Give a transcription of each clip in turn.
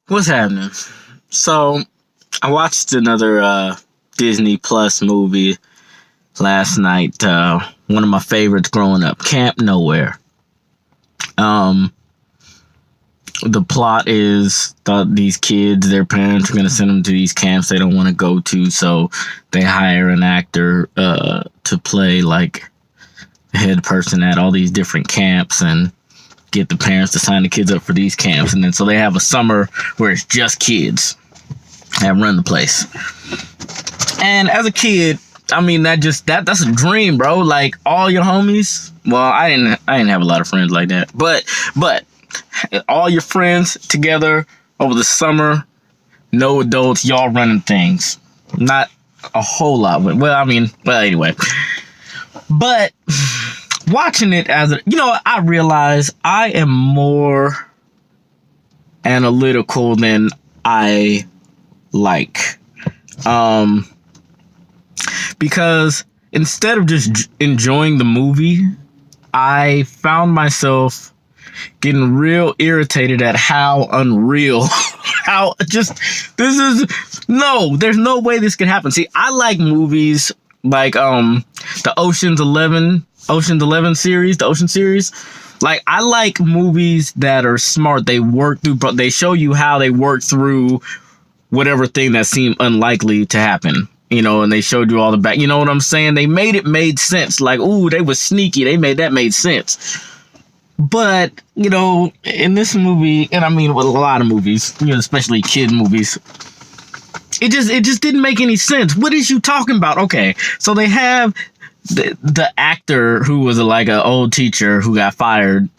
What's happening? So, I watched another Disney Plus movie last night. One of my favorites growing up, Camp Nowhere. Um, the plot is these kids, their parents are going to send them to these camps they don't want to go to, so they hire an actor to play like the head person at all these different camps and get the parents to sign the kids up for these camps. And then so they have a summer where it's just kids that run the place. And as a kid, I mean, that's a dream, bro. Like all your homies. Well, I didn't have a lot of friends like that, but all your friends together over the summer, no adults, y'all running things. Not a whole lot, but anyway. But watching it I realize I am more analytical than I like. Because instead of just enjoying the movie, I found myself getting real irritated at how unreal, there's no way this could happen. See, I like movies like the Ocean's 11 series, the Ocean series. Like, I like movies that are smart. They show you how they work through whatever thing that seemed unlikely to happen. And they showed you all the back. You know what I'm saying? They made sense. Like, ooh, they was sneaky. Made sense. But, in this movie, and I mean with a lot of movies, especially kid movies, it just didn't make any sense. What is you talking about? Okay, so they have the actor who was like an old teacher who got fired.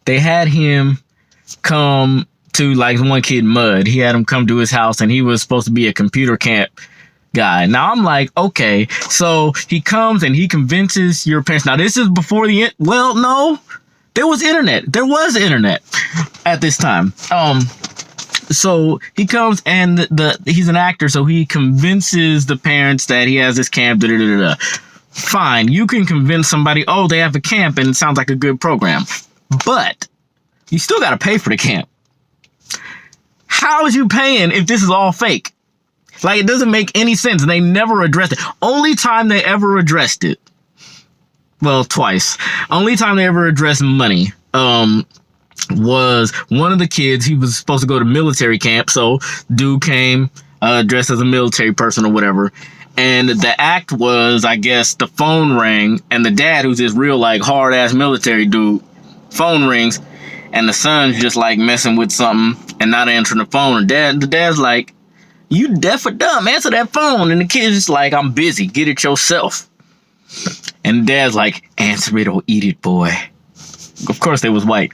They had him come to like one kid, Mud. He had him come to his house, and he was supposed to be a computer camp guy. Now I'm like, okay, so he comes and he convinces your parents. Now this is before no, there was internet at this time. So he comes and he's an actor, so he convinces the parents that he has this camp. Fine, you can convince somebody, oh, they have a camp and it sounds like a good program, but you still got to pay for the camp. How is you paying if this is all fake? Like, it doesn't make any sense. They never addressed it. Only time they ever addressed it, well, twice. Only time they ever addressed money was one of the kids. He was supposed to go to military camp, so dude came dressed as a military person or whatever. And the act was, I guess, the phone rang, and the dad, who's this real like hard ass military dude, phone rings, and the son's just like messing with something and not answering the phone. And the dad's like, "You deaf or dumb? Answer that phone." And the kid's just like, "I'm busy. Get it yourself." And dad's like, "Answer it or eat it, boy." Of course they was white.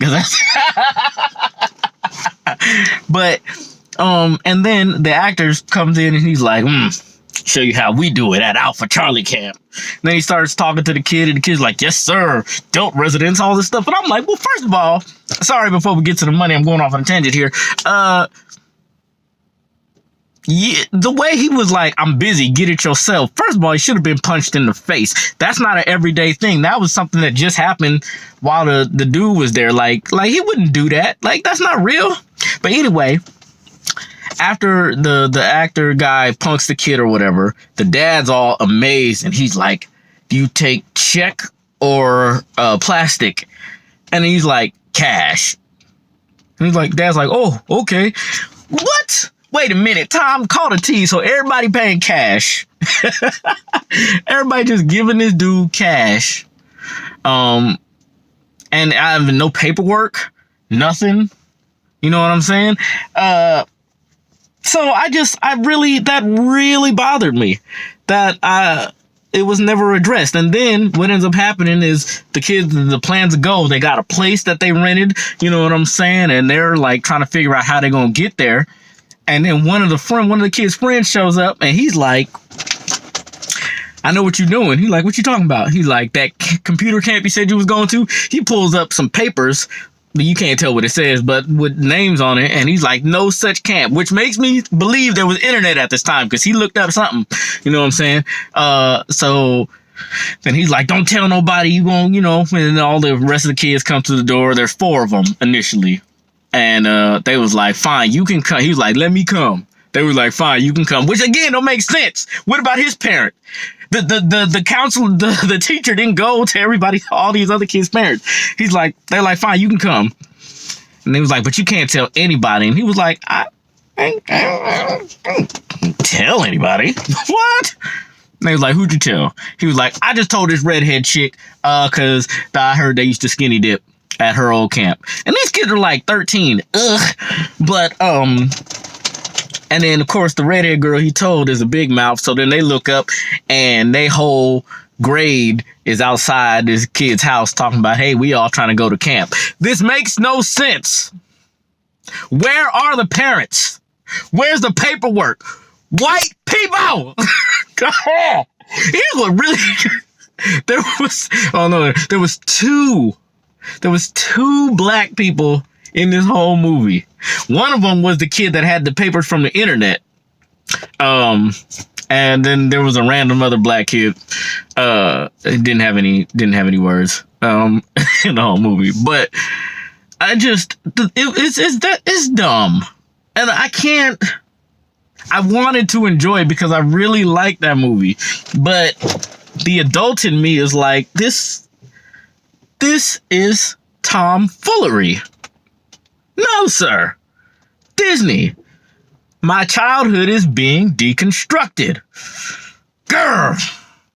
But, and then the actor comes in and he's like, "Show you how we do it at Alpha Charlie Camp." And then he starts talking to the kid, and the kid's like, "Yes, sir. Adult residents, all this stuff." And I'm like, well, first of all, sorry, before we get to the money, I'm going off on a tangent here. Yeah, the way he was like, "I'm busy, get it yourself." First of all, he should have been punched in the face. That's not an everyday thing. That was something that just happened while the dude was there. Like he wouldn't do that. Like, that's not real. But anyway, after the actor guy punks the kid or whatever, the dad's all amazed and he's like, "Do you take check or plastic?" And he's like, "Cash." And he's like, dad's like, "Oh, okay." What? Wait a minute, Tom, call the T. So everybody paying cash. Everybody just giving this dude cash. And I have no paperwork, nothing. You know what I'm saying? So that really bothered me. That it was never addressed. And then what ends up happening is the plans go. They got a place that they rented, you know what I'm saying? And they're like trying to figure out how they're gonna get there. And then one of the kid's friends shows up and he's like, "I know what you're doing." He's like, "What you talking about?" He's like, "That computer camp you said you was going to." He pulls up some papers, but you can't tell what it says, but with names on it. And he's like, "No such camp," which makes me believe there was internet at this time because he looked up something. You know what I'm saying? So then he's like, "Don't tell nobody. You won't," and all the rest of the kids come to the door. There's 4 of them initially. And they was like, fine, you can come. He was like, let me come. They was like, fine, you can come. Which again don't make sense. What about his parent? The council, the teacher didn't go to everybody, all these other kids' parents. They're like, fine, you can come. And they was like, but you can't tell anybody. And he was like, I ain't tell anybody. What? And they was like, who'd you tell? He was like, I just told this redhead chick, cause I heard they used to skinny dip at her old camp. And these kids are like 13. Ugh. But and then of course the redhead girl he told is a big mouth. So then they look up and they whole grade is outside this kid's house talking about, hey, we all trying to go to camp. This makes no sense. Where are the parents? Where's the paperwork? White people. Here's what really there was two black people in this whole movie. One of them was the kid that had the papers from the internet. And then there was a random other black kid. It didn't have any words. In the whole movie. But it's dumb. And I wanted to enjoy it because I really liked that movie. But the adult in me is like, this is tomfoolery. No, sir. Disney. My childhood is being deconstructed. Grr.